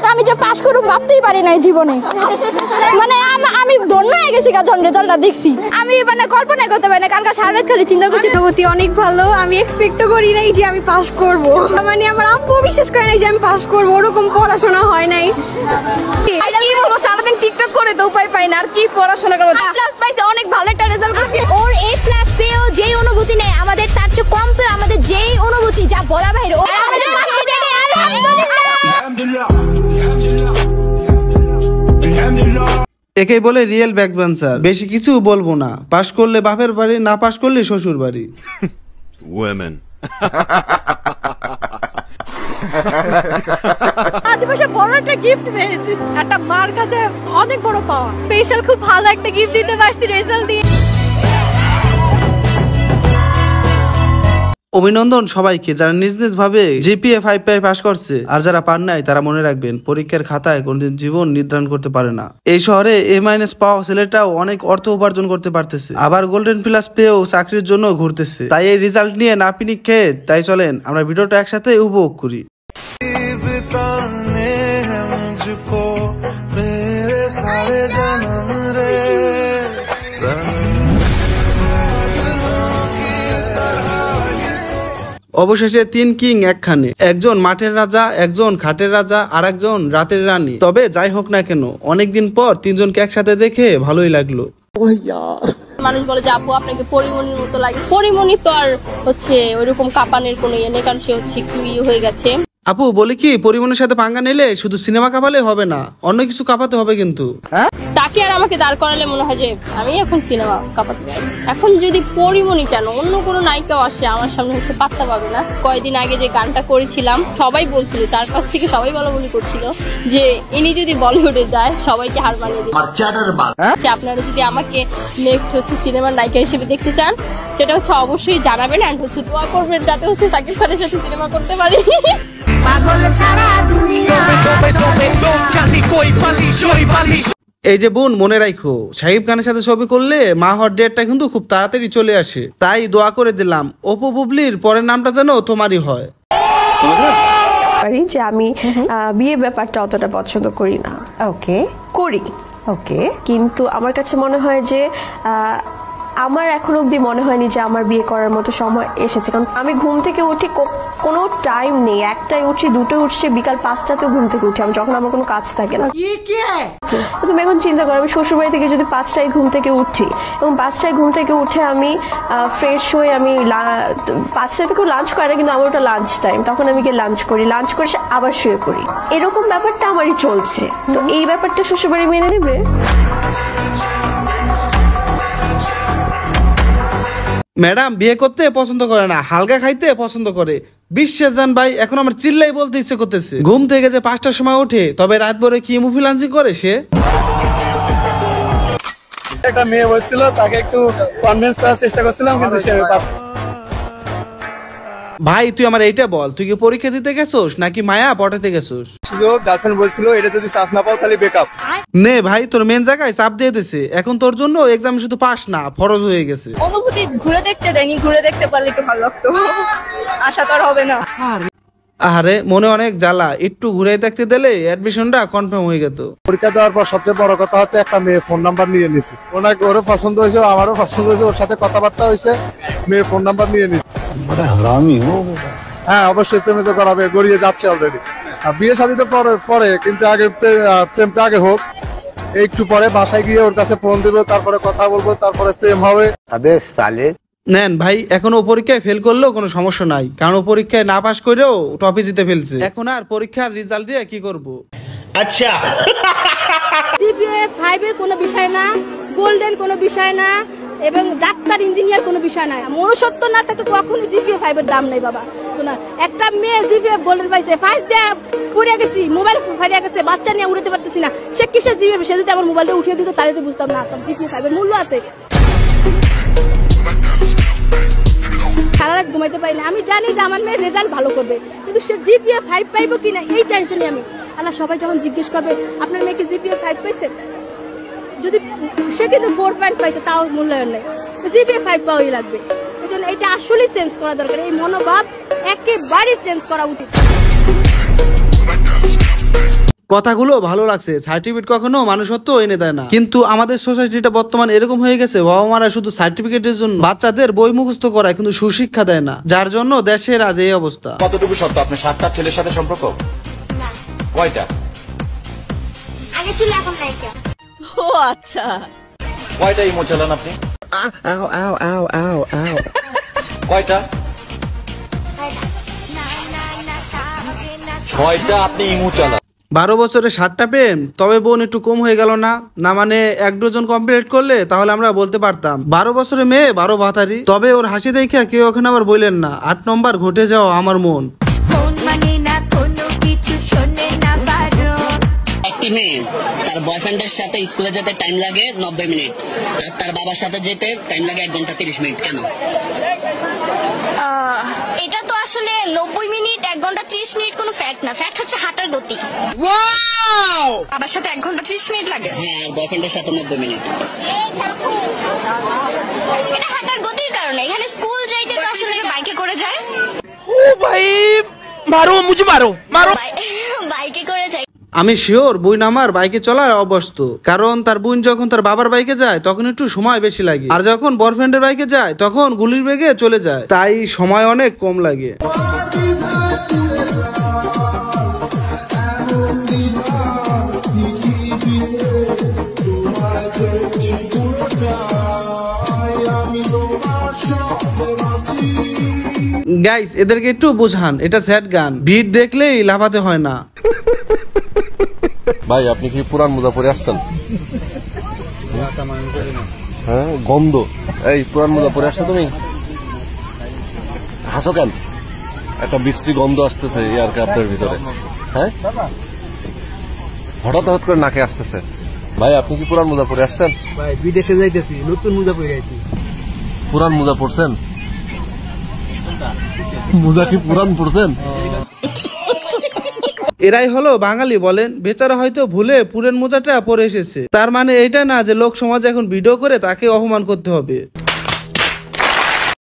দেখ আমি যে পাস করব ভাবতেই পারি নাই জীবনে, মানে আমি ধন্য হয়ে গেছি যখন রেজাল্টটা দেখছি। আমি মানে কল্পনা করতে পারি না, কালকে সারা রাত খালি চিন্তা করছি। অনুভূতি অনেক ভালো, আমি এক্সপেক্টও করি নাই যে আমি পাস করব, মানে আমার আব্বু বিশ্বাস করে নাই যে আমি পাস করব, ওরকম পড়াশোনা হয় নাই। কি বলবো, সারাদিন টিকটক করে তো উপায় পাই না, আর কি পড়াশোনা করবো। প্লাস পাইছে, অনেক ভালো একটা রেজাল্ট করছে। ওর এ প্লাস পেয়েও যেই অনুভূতি নেই আমাদের তার চেয়ে কম পেয়ে আমাদের যেই অনুভূতি যা বলা বাইরে। একেই বলে রিয়েল ব্যাকবেঞ্চার। বেশি কিছু বলবো না, পাশ করলে বাপের বাড়ি, না পাশ করলে শ্বশুর বাড়ি। Women. আদিবাসী বড় একটা গিফট পেয়েছি, একটা মার কাছে অনেক বড় পাওয়া। স্পেশাল খুব ভালো একটা গিফট দিতে পারছি রেজাল্ট দিয়ে। অভিনন্দন সবাইকে যারা নিজ নিজ ভাবে জিপিএ 5 পাস করছে, আর যারা পান নাই তারা মনে রাখবেন পরীক্ষার খাতায় কোনদিন জীবন নির্ধারণ করতে পারে না। এই শহরে A- পাওয়া ছেলেটাও অনেক অর্থ উপার্জন করতে পারতেছে, আবার গোল্ডেন প্লাস পেয়েও চাকরির জন্য ঘুরতেছে। তাই এই রেজাল্ট নিয়ে না পিনিক খেয়ে তাই চলেন আমরা ভিডিওটা একসাথে উপভোগ করি। অবশেষে 3 কিং একখানে, একজন মাঠের রাজা, একজন খাটের রাজা, আর একজন রাতের রানী। তবে যাই হোক না কেন অনেকদিন পর তিনজনকে একসাথে দেখে ভালোই লাগলো। মানুষ বলে যে আপু আপনাকে পরিমণির মতো লাগে। পরিমণি তো আর হচ্ছে ওইরকম কাঁপানের কোনো ইয়ে নেই, কারণ সে হচ্ছে একটু ইয়ে হয়ে গেছে। আপু বলি কি, পরিমণের সাথে পাঙ্গা নিলে শুধু সিনেমা কাঁপালে হবে না, অন্য কিছু কাঁপাতে হবে কিন্তু। তাকে আর আমাকে দাঁড় করালে মনে হয় যে আমি এখন সিনেমা কাঁপাতে পারি। এখন যদি পরিমণি কেন অন্য কোনো নায়িকাও আসে আমার সামনে হচ্ছে পাত্তা পাবে না। কয়েকদিন আগে যে গানটা করেছিলাম সবাই বলছিল, চারপাশ থেকে সবাই বলাবলি করছিল যে ইনি যদি বলিউডে যায় সবাইকে হার মানিয়ে দেবে। আপনারা যদি আমাকে নেক্সট হচ্ছে সিনেমার নায়িকা হিসেবে দেখতে চান সেটা হচ্ছে অবশ্যই জানাবেন, এন্ড হচ্ছে দোয়া করবেন যাতে হচ্ছে সাকিব খানের সাথে সিনেমা করতে পারি। এই যে বোন মনে রাখো, শাহিব খানের সাথে ছবি করলে মা হওয়ার ডেটটা কিন্তু খুব তাড়াতাড়ি চলে আসে। তাই দোয়া করে দিলাম অপু বুবলির পরের নামটা যেন তোমারই হয়। যে আমি বিয়ে ব্যাপারটা অতটা পছন্দ করি না। ওকে, করি ওকে, কিন্তু আমার কাছে মনে হয় যে আমার এখন অবধি মনে হয়নি যে আমার বিয়ে করার মতো সময় এসেছে। কারণ আমি ঘুম থেকে উঠি, কোনো টাইম নেই, একটাই উঠছি, দুটোই উঠছি, বিকাল 5টাতেও ঘুম থেকে উঠি আমি, যখন আমার কোনো কাজ থাকে না। তুমি এখন চিন্তা করো, আমি শ্বশুরবাড়ি থেকে যদি 5টায় ঘুম থেকে উঠি এবং 5টায় ঘুম থেকে উঠে আমি ফ্রেশ হয়ে আমি 5টায় থেকেও লাঞ্চ করে না, কিন্তু আমার ওটা লাঞ্চ টাইম, তখন আমি গিয়ে লাঞ্চ করি, লাঞ্চ করে আবার শুয়ে পড়ি, এরকম ব্যাপারটা আমারই চলছে। তো এই ব্যাপারটা শ্বশুরবাড়ি মেনে নেবে? ম্যাডাম বিয়ে করতে পছন্দ করে না, হালকা খাইতে পছন্দ করে। বিশ্বাস জান ভাই, এখন আমার চিল্লাই বলতে ইচ্ছে করতেছে। ঘুম থেকে যে 5টার সময় ওঠে, তবে রাত ভরে কি মুভি লাঞ্চিং করে সে। একটা মেয়ে বলছিল, তাকে একটু কনভিন্স করার চেষ্টা করছিলাম, কিন্তু সে ভাই তুই আমার এইটা বল, তুই কি পরীক্ষা দিতে গেছোস নাকি মায়া পটাতে গেছোস? গার্লফ্রেন্ড বলছিল এটা যদি চান্স না পাও তাহলে ব্রেকআপ। নে ভাই তোর মেন জায়গায় চাপ দিয়ে দিছে, এখন তোর জন্য এক্সাম শুধু পাস না ফরজ হয়ে গেছে। অনুভূতি ঘুরে দেখতে দেয়নি, ঘুরে দেখতে পারলে একটু ভালো লাগতো, আশা তো আর হবে না। আরে মনে অনেক জ্বালা, একটু ঘুরে দেখতে দিলে অ্যাডমিশনটা কনফার্ম হয়ে যেত। পরীক্ষা দেওয়ার পর সবচেয়ে বড় কথা হচ্ছে একটা মেয়ে ফোন নাম্বার নিয়ে নিছি। ওনাকে ওরও পছন্দ হয়েছে, আমারও পছন্দ হয়েছে, ওর সাথে কথাবার্তা হয়েছে, মেয়ে ফোন নাম্বার নিয়ে নিছি। হ্যাঁ অবশ্যই প্রেমে তো করাবে, গড়িয়ে যাচ্ছে অলরেডি। বিয়ে শাদী তো পরে, কিন্তু আগে প্রেমটা আগে হোক। একটু পরে বাসায় গিয়ে ওর কাছে ফোন দিব, তারপরে কথা বলবো, তারপরে প্রেম হবে। নেন ভাই, এখন ও পরীক্ষায় ফেল করলেও কোনো সমস্যা নাই, কারণ ও পরীক্ষায় না পাস করেও টপি জিতে ফেলছে। এখন আর পরীক্ষার রেজাল্ট দিয়ে কি করব? আচ্ছা, জিপিএ 5 এর কোনো বিষয় না, গোল্ডেন কোনো বিষয় না, এবং ডাক্তার ইঞ্জিনিয়ার কোনো বিষয় না। মনুষ্যত্ব না থাকলে কখনই জিপিএ 5 এর দাম নেই বাবা। শোনা, একটা মেয়ে জিপিএ গোল্ডেন পাইছে, ফার্স্ট ডে পড়ে গেছি, মোবাইল ফারিয়ে গেছে, বাচ্চা নিয়ে উড়াতে পারতেছি না, সে কিসের জিপিএ? সে যদি আমার মোবাইলটা উঠিয়ে দিত তাহলে তো বুঝতাম না জিপিএ 5 এর মূল্য আছে। সারা রাত ঘুমাইতে পারি না, আমি জানি যে আমার মেয়ের রেজাল্ট ভালো করবে, কিন্তু সে জিপিএ 5 পাইবো কিনা এই টেনশনে আমি। আল্লাহ সবাই যখন জিজ্ঞেস করবে আপনার মেয়েকে জিপিএ 5 পাইছে, যদি সে কিন্তু 4 পাইছে তাও মূল্যায়ন নেই, জিপিএ 5 পাওয়াই লাগবে। এই জন্য এটা আসলে চেঞ্জ করা দরকার, এই মনোভাব একেবারে চেঞ্জ করা উচিত। কথাগুলো ভালো লাগছে, সার্টিফিকেট কখনো মানুষত্ব এনে দেয় না, কিন্তু আমাদের সোসাইটিটা বর্তমানে এরকম হয়ে গেছে, বাবা মারা শুধু সার্টিফিকেটের জন্য বাচ্চাদের বই মুখস্থ করায় কিন্তু সুশিক্ষা দেয় না, যার জন্য দেশের আজ এই অবস্থা। কতটুকু সত্য আপনার 7টা ছেলের সাথে সম্পর্ক? কয়টা? আগে ছিল, এখন নাই। ও আচ্ছা। কয়টা ইমো চালান আপনি? কয়টা? 6টা আপনি ইমো চালান। 12 বছরে 7টা প্রেম, তবে বোন একটু কম হয়ে গেল না? না মানে 1 ডজন কমপ্লিট করলে তাহলে আমরা বলতে পারতাম 12 বছরে মেয়ে 12 ভাতারি। তবে ওর হাসি দেখে কেউ এখন আবার বললেন না 8 নম্বর ঘটে যাও আমার মন। একটি মেয়ে তার বয়ফ্রেন্ডের সাথে স্কুলে যেতে টাইম লাগে 90 মিনিট, আর তার বাবার সাথে যেতে টাইম লাগে 1 ঘন্টা 30 মিনিট, কেন? এটা তো আসলে 90 মিনিট 1 ঘন্টা 30 মিনিট কোনো ফ্যাক্ট না, ফ্যাক্ট হচ্ছে হাঁটার গতি। বাবার সাথে 1 ঘন্টা 30 মিনিট লাগে। হ্যাঁ, আর বয়ফ্রেন্ডের সাথে 90 মিনিট। এটা হাঁটার গতির কারণে। এখানে স্কুল যাইতে তো আসলে বাইকে করে যায়। ও ভাই মারো, মুঝে মারো মারো। বাইকে করে যায়। আমি শিওর বোন আমার বাইকে চলার অভ্যস্ত, কারণ তার বোন যখন তার বাবার বাইকে যায় তখন একটু সময় বেশি লাগে, আর যখন বয়ফ্রেন্ডের বাইকে যায় তখন গুলির বেগে চলে যায়, তাই সময় অনেক কম লাগে। গাইস, এদেরকে একটু বুঝান, এটা স্যাড গান, বিট দেখলেই লাফাতে হয় না। ভাই আপনি কি পুরান মোজা পরে আসছেন? হ্যাঁ, গন্ধ। এই পুরান মোজা পরে আসছো তুমি? হাসো কেন? একটা বিশ্রী গন্ধ আসতেছে এয়ার ক্রাফটের ভিতরে। হ্যাঁ, হঠাৎ হঠাৎ করে নাকে আসতেছে। ভাই আপনি কি পুরান মোজা পরে আসছেন? ভাই বিদেশে যাইতেছি, নতুন মোজা পরে আইছি। পুরান মোজা পরছেন? মোজা কি পুরান পরছেন? এরাই হলো বাঙালি বলেন, বেচারা হয়তো ভুলে পুরেন মোজাটা পরে এসেছে, তার মানে এটা না যে লোক সমাজে এখন ভিডিও করে তাকে অপমান করতে হবে।